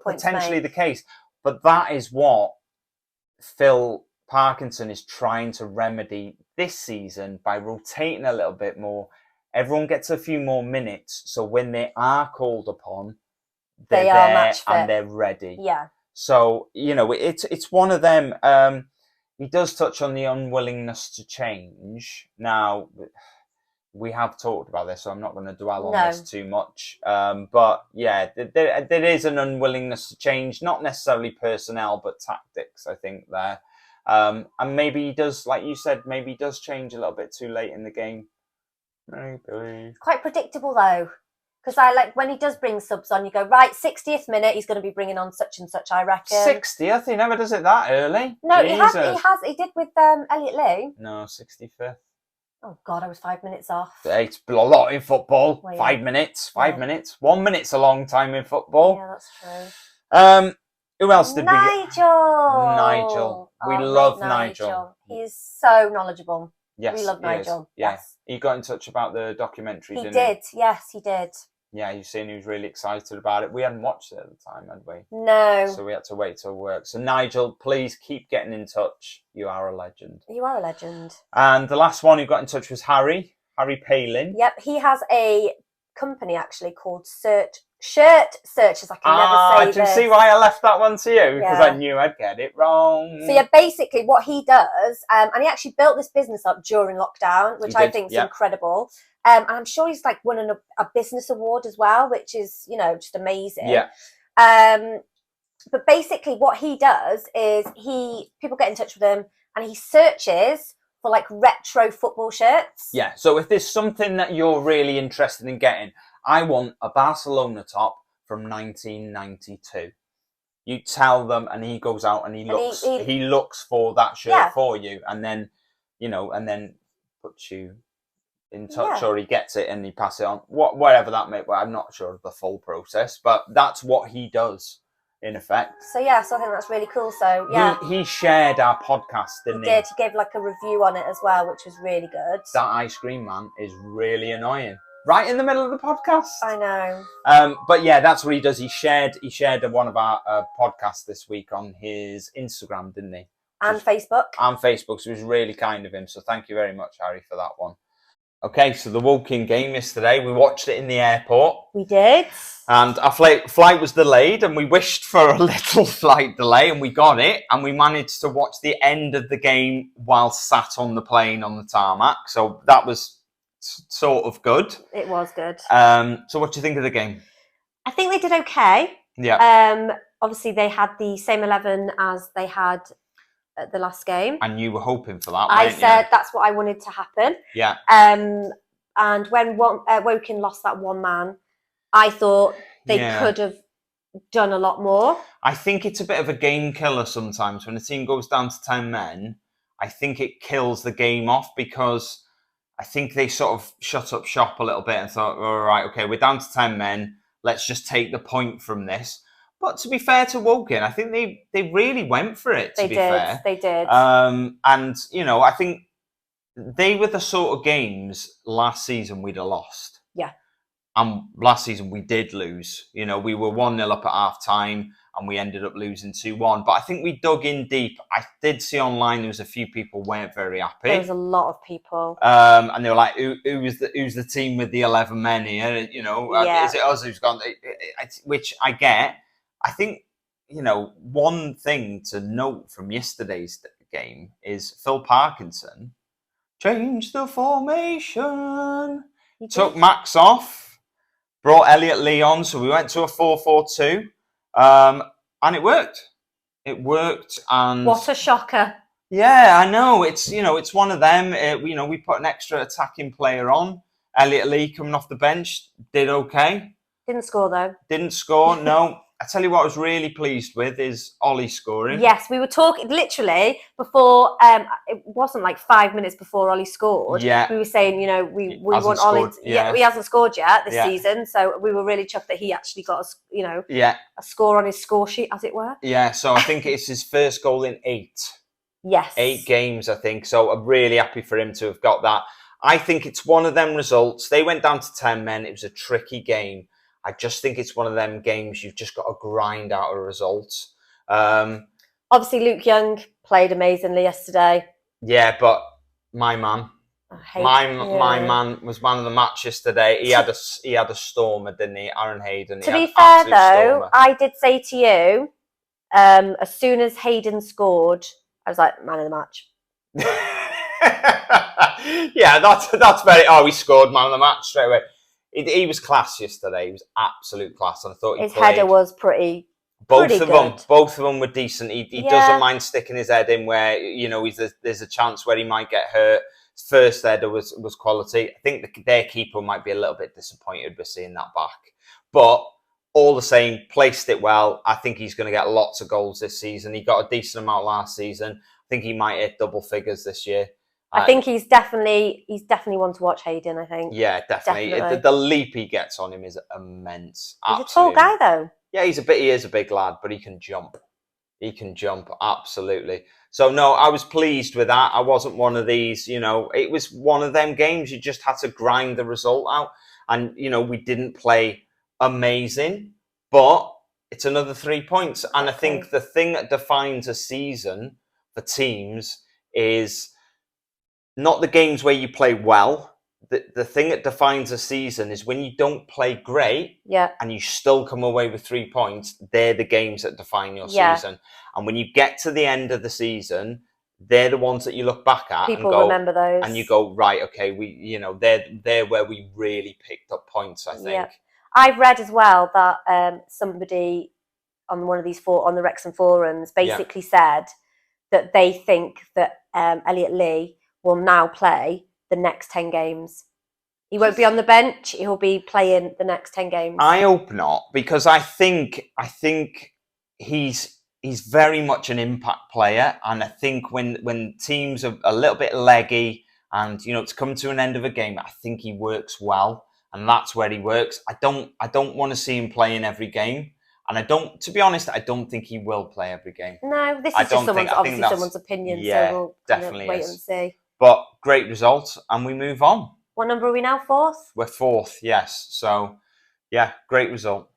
potentially the case. But that is what Phil Parkinson is trying to remedy this season by rotating a little bit more. Everyone gets a few more minutes, so when they are called upon, they are match fit and they're ready. Yeah. So, it's one of them. he does touch on the unwillingness to change. Now, we have talked about this, so I'm not going to dwell on this too much. But yeah, there is an unwillingness to change, not necessarily personnel, but tactics, I think, there. And maybe he does, like you said, maybe he does change a little bit too late in the game. Maybe. Quite predictable, though. Because I like when he does bring subs on, you go, right, 60th minute, he's going to be bringing on such and such, I reckon. 60th? He never does it that early. No, Jesus. he did with Elliot Lee. No, 65th. Oh, God, I was 5 minutes off. It's a lot in football. Well, yeah. 5 minutes. 5 minutes. 1 minute's a long time in football. Yeah, that's true. Who else did Nigel. Nigel. We love Nigel. He's so knowledgeable. Yes, we love Nigel. Yeah. Yes. He got in touch about the documentary, didn't he? He did. Yes, he did. Yeah, you seen he was really excited about it. We hadn't watched it at the time, had we? No. So we had to wait till work. So Nigel, please keep getting in touch. You are a legend. You are a legend. And the last one who got in touch was Harry Palin. Yep, he has a company actually called Shirt Searchers. I can never say I can see why I left that one to you, because I Yeah. knew I'd get it wrong. So yeah, basically what he does, and he actually built this business up during lockdown, which I think is incredible. And I'm sure he's like won a business award as well, which is, you know, just amazing. Yeah. But basically what he does is people get in touch with him and he searches for like retro football shirts. Yeah. So if there's something that you're really interested in getting, I want a Barcelona top from 1992. You tell them, and he goes out and he looks for that shirt for you, and then, you know, and then puts you in touch, or he gets it and he passes it on. Whatever that may be. I'm not sure of the full process, but that's what he does in effect. So yeah, so I think that's really cool. So yeah, he shared our podcast, didn't he? He did. He gave like a review on it as well, which was really good. That ice cream man is really annoying. Right in the middle of the podcast. I know. But yeah, that's what he does. He shared one of our podcasts this week on his Instagram, didn't he? And Facebook. And Facebook. So it was really kind of him. So thank you very much, Harry, for that one. Okay, so the Woking game yesterday, we watched it in the airport. We did. And our flight was delayed, and we wished for a little flight delay, and we got it. And we managed to watch the end of the game while sat on the plane on the tarmac. So that was sort of good. It was good. So what do you think of the game? I think they did okay. Yeah. Obviously they had the same 11 as they had at the last game. And you were hoping for that, I said that's what I wanted to happen. Yeah. And when Woking lost that one man, I thought they could have done a lot more. I think it's a bit of a game killer sometimes. When a team goes down to 10 men, I think it kills the game off, because I think they sort of shut up shop a little bit and thought, all right, okay, we're down to 10 men. Let's just take the point from this. But to be fair to Woking, I think they really went for it, to be fair. They did. And, you know, I think they were the sort of games last season we'd have lost. Yeah. And last season we did lose. You know, we were 1-0 up at half-time and we ended up losing 2-1. But I think we dug in deep. I did see online there was a few people weren't very happy. There was a lot of people. And they were like, who's the team with the 11 men here? You know, is it us who's gone? Which I get. I think, you know, one thing to note from yesterday's game is Phil Parkinson changed the formation. Took Max off, brought Elliot Lee on, so we went to a 4-4-2, and it worked. It worked, and what a shocker! Yeah, I know. It's, you know, it's one of them. You know, we put an extra attacking player on. Elliot Lee coming off the bench did okay. Didn't score though. Didn't score. No. I tell you what I was really pleased with is Ollie scoring. Yes, we were talking literally before. It wasn't like 5 minutes before Ollie scored. Yeah, we were saying, you know, we want Ollie. He hasn't scored yet this season, so we were really chuffed that he actually got a score on his score sheet, as it were. Yeah, so I think it's his first goal in 8. Yes, 8 games, I think. So I'm really happy for him to have got that. I think it's one of them results. They went down to 10 men. It was a tricky game. I just think it's one of them games you've just got to grind out a result. Obviously, Luke Young played amazingly yesterday. Yeah, but my man was man of the match yesterday. He had a stormer, didn't he? Aaron Hayden. To be fair, though, I did say to you, as soon as Hayden scored, I was like, man of the match. Yeah, that's very. Oh, he scored man of the match straight away. He was class yesterday. He was absolute class, and I thought his header was pretty. Both of them were decent. He doesn't mind sticking his head in where there's a chance where he might get hurt. His first header was quality. I think their keeper might be a little bit disappointed with seeing that back, but all the same, placed it well. I think he's going to get lots of goals this season. He got a decent amount last season. I think he might hit double figures this year. I think he's definitely one to watch, Hayden, I think. Yeah, definitely. The leap he gets on him is immense. He's absolutely. A tall guy, though. Yeah, he is a big lad, but he can jump. He can jump, absolutely. So, no, I was pleased with that. I wasn't one of these, it was one of them games you just had to grind the result out. And, we didn't play amazing, but it's another 3 points. And I think the thing that defines a season for teams is not the games where you play well. The thing that defines a season is when you don't play great and you still come away with 3 points, they're the games that define your season. And when you get to the end of the season, they're the ones that you look back at and go, remember those. And you go, right, okay, they're where we really picked up points, I think. Yeah. I've read as well that somebody on one of these on the Wrexham forums basically said that they think that Elliot Lee will now play the next 10 games. He won't be on the bench. He'll be playing the next 10 games. I hope not, because I think he's very much an impact player, and I think when teams are a little bit leggy and it's come to an end of a game, I think he works well, and that's where he works. I don't want to see him playing every game, and to be honest, I don't think he will play every game. No, this is just someone's opinion. Yeah, so we'll definitely wait and see. But great result, and we move on. What number are we now? 4th? We're 4th, yes. So, yeah, great result.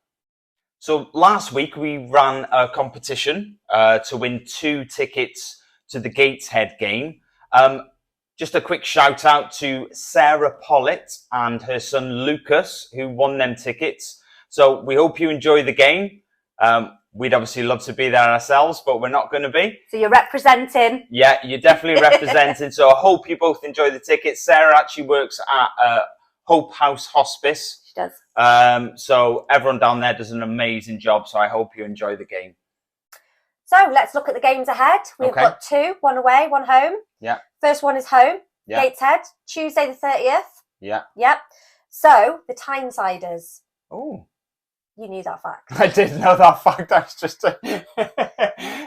So last week we ran a competition to win 2 tickets to the Gateshead game. Just a quick shout out to Sarah Pollitt and her son Lucas, who won them tickets. So we hope you enjoy the game. We'd obviously love to be there ourselves, but we're not going to be. So you're representing. Yeah, you're definitely representing. So I hope you both enjoy the tickets. Sarah actually works at Hope House Hospice. She does. So everyone down there does an amazing job. So I hope you enjoy the game. So let's look at the games ahead. We've got 2, one away, one home. Yeah. First one is home. Yeah. Gateshead, Tuesday the 30th. Yeah. Yep. So the Tynesiders. Oh. You knew that fact. I did know that fact. I was just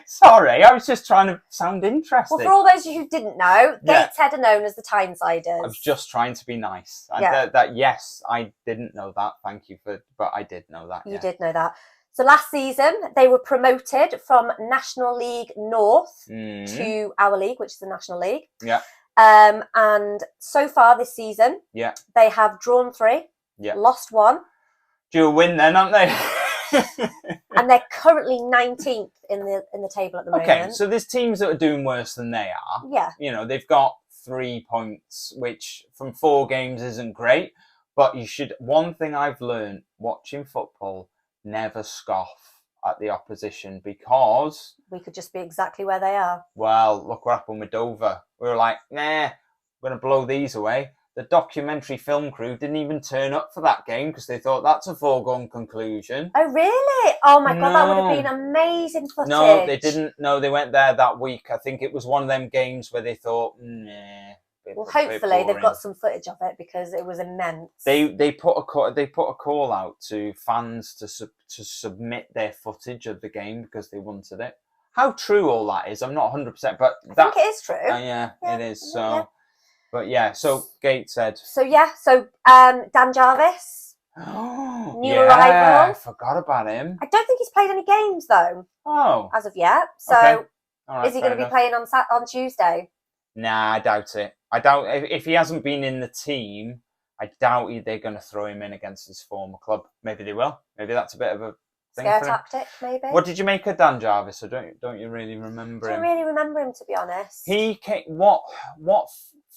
sorry. I was just trying to sound interesting. Well, for all those who didn't know, Gateshead are known as the Tynesiders. I was just trying to be nice. Yes, I didn't know that. Thank you but I did know that. You did know that. So last season they were promoted from National League North to our league, which is the National League. Yeah. And so far this season, they have drawn 3, lost 1. Due a win then, aren't they? And they're currently 19th in the table at the moment. Okay, so there's teams that are doing worse than they are. Yeah. They've got 3 points, which from 4 games isn't great. But one thing I've learned watching football, never scoff at the opposition, because we could just be exactly where they are. Well, look what happened with Dover. We were like, nah, we're going to blow these away. The documentary film crew didn't even turn up for that game because they thought that's a foregone conclusion. Oh, really? Oh, my God, that would have been amazing footage. No, they didn't. No, they went there that week. I think it was one of them games where they thought, nah. Well, hopefully they've got some footage of it because it was immense. They put a call out to fans to submit their footage of the game because they wanted it. How true all that is, I'm not 100%, but I think it is true. Yeah, it is. So. But yeah, so Gateshead. So Dan Jarvis, new arrival. I forgot about him. I don't think he's played any games though. Oh, as of yet. So okay. Right, is he going to be playing on Tuesday? Nah, I doubt it. I doubt if he hasn't been in the team. I doubt they're going to throw him in against his former club. Maybe they will. Maybe that's a bit of a thing scare for him. Tactic, maybe. What did you make of Dan Jarvis? Or don't you really remember him? I don't really remember him, to be honest. He came, what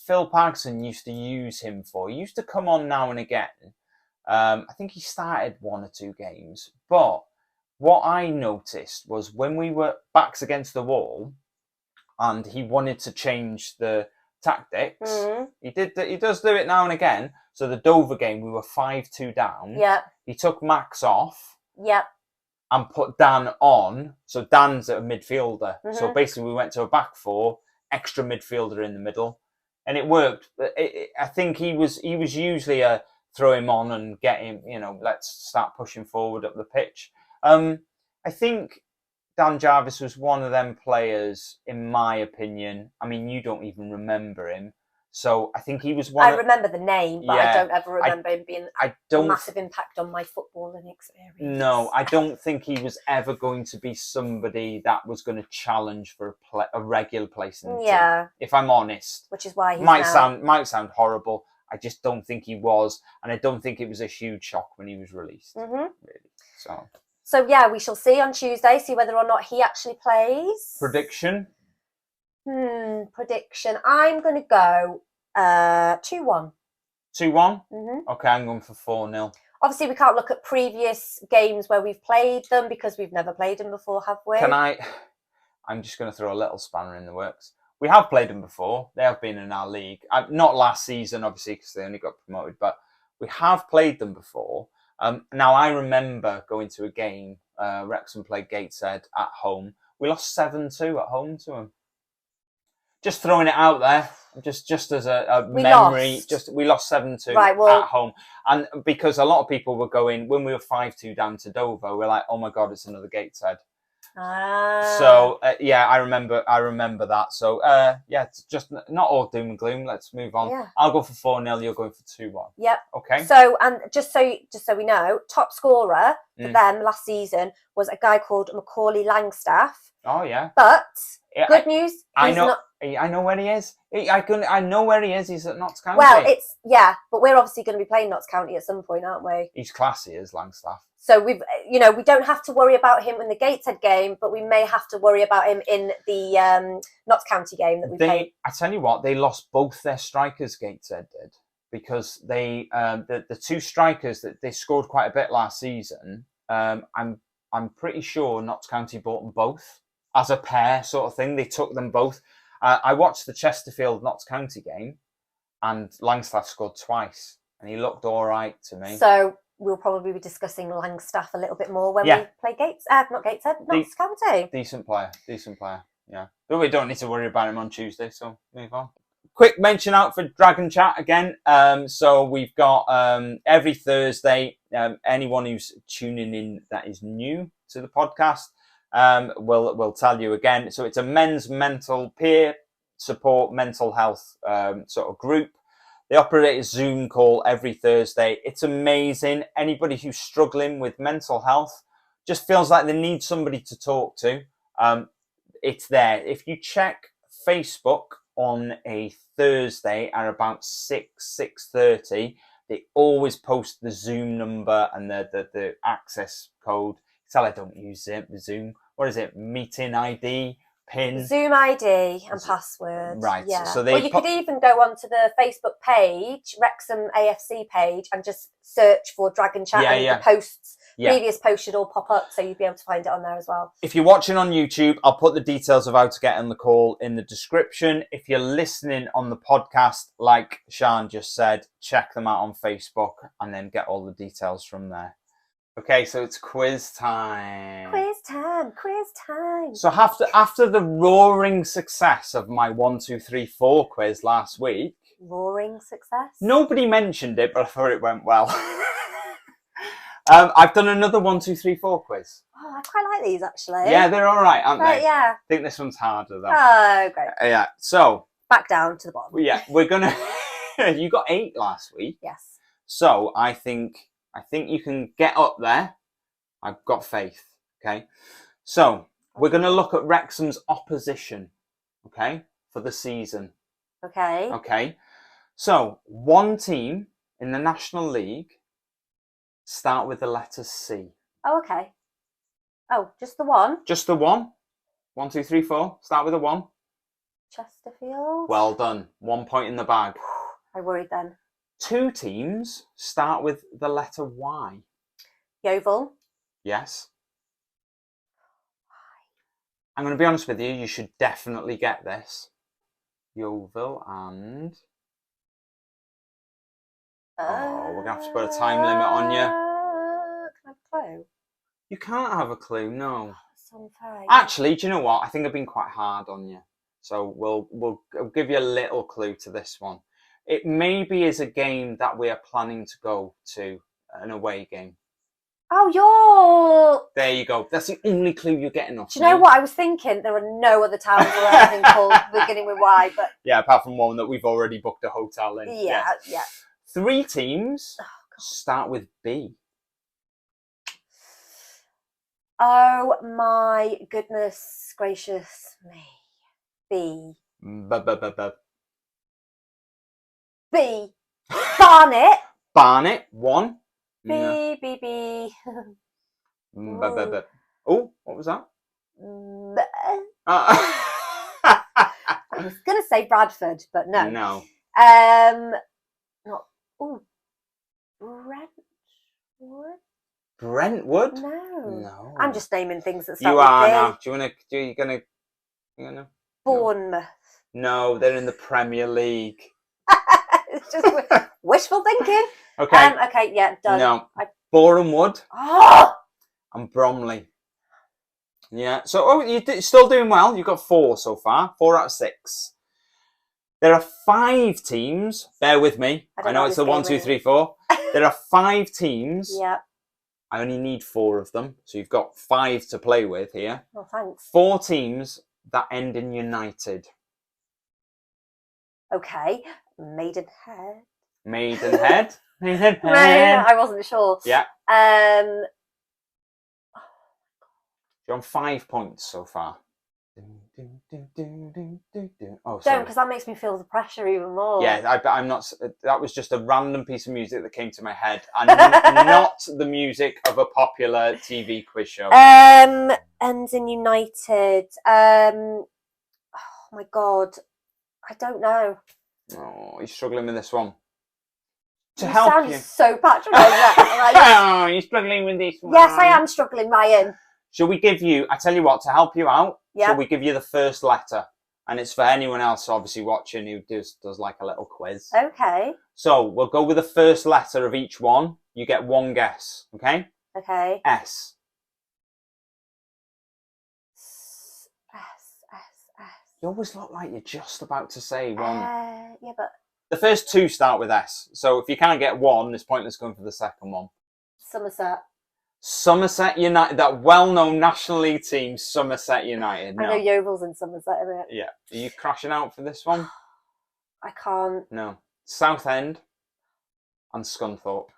Phil Parkinson used to use him for. He used to come on now and again. I think he started 1 or 2 games. But what I noticed was when we were backs against the wall, and he wanted to change the tactics. He does do it now and again. So the Dover game, we were 5-2 down. Yeah. He took Max off. Yeah. And put Dan on. So Dan's a midfielder. So basically we went to a back four, extra midfielder in the middle, and it worked. I think he was usually a throw him on and get him, let's start pushing forward up the pitch. I think Dan Jarvis was one of them players, in my opinion. I mean, you don't even remember him. So I think he was one. I remember the name, but I don't ever remember him being a massive impact on my footballing experience. No, I don't think he was ever going to be somebody that was going to challenge for a regular place in the team. If I'm honest, which is why he might sound horrible. I just don't think he was, and I don't think it was a huge shock when he was released. Really. So yeah, we shall see on Tuesday. See whether or not he actually plays. Prediction. Prediction. I'm going to go 2-1. 2-1? Okay, I'm going for 4-0. Obviously, we can't look at previous games where we've played them because we've never played them before, have we? I'm just going to throw a little spanner in the works. We have played them before. They have been in our league. Not last season, obviously, because they only got promoted, but we have played them before. Now, I remember going to a game, Wrexham played Gateshead at home. We lost 7-2 at home to them. Just throwing it out there, just as a memory. We lost 7-2 at home, and because a lot of people were going when we were 5-2 down to Dover, we're like, oh my god, it's another Gateshead. So I remember that. So it's just not all doom and gloom. Let's move on. Yeah. I'll go for 4-0. You're going for 2-1. Yep. Okay. So and just so we know, top scorer for them last season was a guy called Macaulay Langstaff. Oh yeah. But good news. I know where he is. I know where he is. He's at Notts County. Well, but we're obviously going to be playing Notts County at some point, aren't we? He's classy, is Langstaff. So we don't have to worry about him in the Gateshead game, but we may have to worry about him in the Notts County game that we played. I tell you what, they lost both their strikers. Gateshead did, because they the two strikers that they scored quite a bit last season. I'm pretty sure Notts County bought them both as a pair, sort of thing. They took them both. I watched the Chesterfield Notts County game, and Langstaff scored twice, and he looked all right to me. So we'll probably be discussing Langstaff a little bit more when we play Notts County. Decent player. Yeah, but we don't need to worry about him on Tuesday. So move on. Quick mention out for Dragon Chat again. So we've got every Thursday. Anyone who's tuning in that is new to the podcast. We'll tell you again. So it's a men's mental peer support mental health sort of group. They operate a Zoom call every Thursday. It's amazing. Anybody who's struggling with mental health just feels like they need somebody to talk to. It's there. If you check Facebook on a Thursday at about 6:30, they always post the Zoom number and the access code. Tell I don't use Zoom. What is it? Meeting ID, PIN. Zoom ID and password. Right. Yeah. So you could even go onto the Facebook page, Wrexham AFC page, and just search for Dragon Chat and the posts. Previous posts should all pop up, so you'd be able to find it on there as well. If you're watching on YouTube, I'll put the details of how to get on the call in the description. If you're listening on the podcast, like Sian just said, check them out on Facebook and then get all the details from there. Okay, so it's quiz time. Quiz time. So after the roaring success of my 1, 2, 3, 4 quiz last week. Roaring success? Nobody mentioned it, but I thought it went well. I've done another 1, 2, 3, 4 quiz. Oh, I quite like these actually. Yeah, they're all right, aren't they? Yeah. I think this one's harder though. Oh, great. Yeah, so. Back down to the bottom. Yeah, we're going to. You got 8 last week. Yes. So I think you can get up there. I've got faith. Okay. So we're going to look at Wrexham's opposition. Okay. For the season. Okay. Okay. So one team in the National League start with the letter C. Oh, okay. Oh, just the one? Just the one. 1, 2, 3, 4. Start with a 1. Chesterfield. Well done. 1 point in the bag. I worried then. 2 teams start with the letter Y. Yeovil. Yes. I'm going to be honest with you, you should definitely get this. Yeovil and... Oh, we're going to have to put a time limit on you. Can I have a clue? You can't have a clue, no. Something. Actually, do you know what? I think I've been quite hard on you. So we'll give you a little clue to this one. It maybe is a game that we are planning to go to, an away game. Oh, you're... There you go. That's the only clue you're getting off. Do you know what I was thinking? There are no other towns or anything called beginning with Y, but... Yeah, apart from one that we've already booked a hotel in. Yeah. 3 teams start with B. Oh my goodness gracious me. B. B. Barnet. Barnet, 1. B, B, B. Oh, what was that? I was going to say Bradford, but no. No. Not. Oh, Brentwood. Brentwood? No. I'm just naming things that start you with are B. now. Do you gonna? Bournemouth. No, they're in the Premier League. It's just wishful thinking. Okay. Okay, yeah, done. No. Boreham Wood. Oh! And Bromley. Yeah. So, you're still doing well. You've got 4 so far. 4 out of 6. There are 5 teams. Bear with me. I know it's a 1, 2, 3, 4. There are 5 teams. Yeah. I only need 4 of them. So you've got 5 to play with here. Oh, thanks. 4 teams that end in United. Okay. Maidenhead. Maidenhead. I wasn't sure. Yeah. You're on 5 points so far. Oh, sorry. Don't, because that makes me feel the pressure even more. Yeah, I'm not. That was just a random piece of music that came to my head, and not the music of a popular TV quiz show. Ends in United. Oh my God, I don't know. Oh, you're struggling with this one. To you help sound you. So patronising. Oh, you're struggling with this one. Yes, I am struggling, Ryan. Shall we give you? I tell you what, to help you out. Yeah. Shall we give you the first letter? And it's for anyone else, obviously, watching who does like a little quiz. Okay. So we'll go with the first letter of each one. You get 1 guess, okay? Okay. S. You always look like you're just about to say one. Yeah, but... The first 2 start with S. So if you can't get 1, it's pointless going for the second one. Somerset United, that well-known National League team, Somerset United. No. I know Yeovil's in Somerset, isn't it? Yeah. Are you crashing out for this one? I can't. No. Southend and Scunthorpe.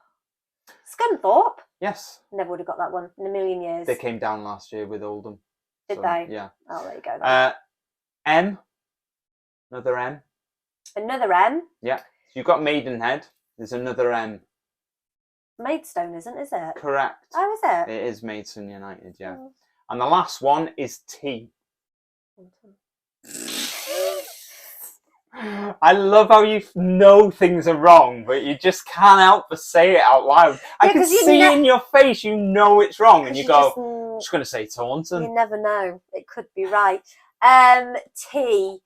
Scunthorpe? Yes. Never would have got that one in a million years. They came down last year with Oldham. Did they? Yeah. Oh, there you go. Then. M. Another M. Another M? Yeah. So you've got Maidenhead. There's another M. Maidstone, is it? Correct. Oh, is it? It is Maidstone United, yeah. Oh. And the last one is T. I love how you know things are wrong, but you just can't help but say it out loud. Yeah, I can see in your face you know it's wrong, and you go, I'm just going to say Taunton. You never know. It could be right. T.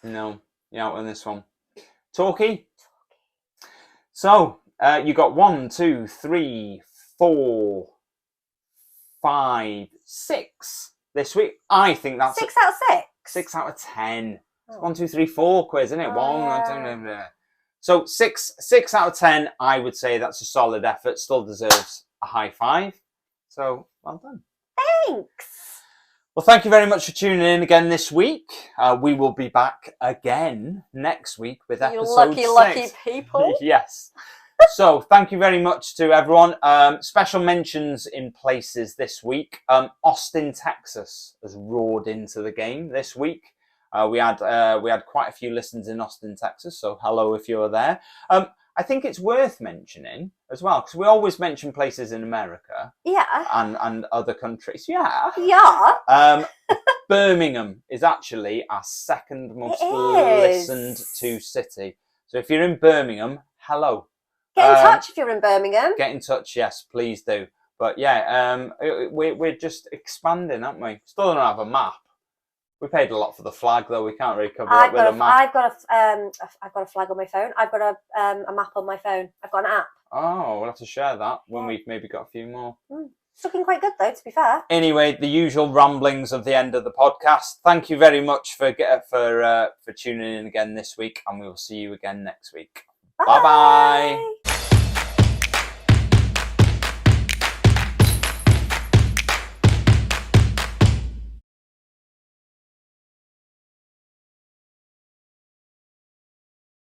No, you're out on this one. Torquay. So, you got 1, 2, 3, 4, 5, 6 this week. I think that's 6 out of 6. 6 out of 10. It's 1, 2, 3, 4 quiz, isn't it? I don't know. So 6 out of 10. I would say that's a solid effort. Still deserves a high 5. So well done. Thanks. Well, thank you very much for tuning in again this week. We will be back again next week with episode 6. Lucky people. Yes. So, thank you very much to everyone. Special mentions in places this week. Austin, Texas has roared into the game this week. We had quite a few listens in Austin, Texas. So, hello if you're there. I think it's worth mentioning as well, because we always mention places in America. Yeah. And other countries. Yeah. Yeah. Birmingham is actually our 2nd most listened to city. So if you're in Birmingham, hello. Get in touch if you're in Birmingham. Get in touch, yes, please do. But yeah, we're just expanding, aren't we? Still don't have a map. We paid a lot for the flag, though. We can't really cover it with a map. I've got a flag on my phone. I've got a map on my phone. I've got an app. Oh, we'll have to share that when we've maybe got a few more. It's looking quite good, though, to be fair. Anyway, the usual ramblings of the end of the podcast. Thank you very much for tuning in again this week, and we will see you again next week. Bye bye.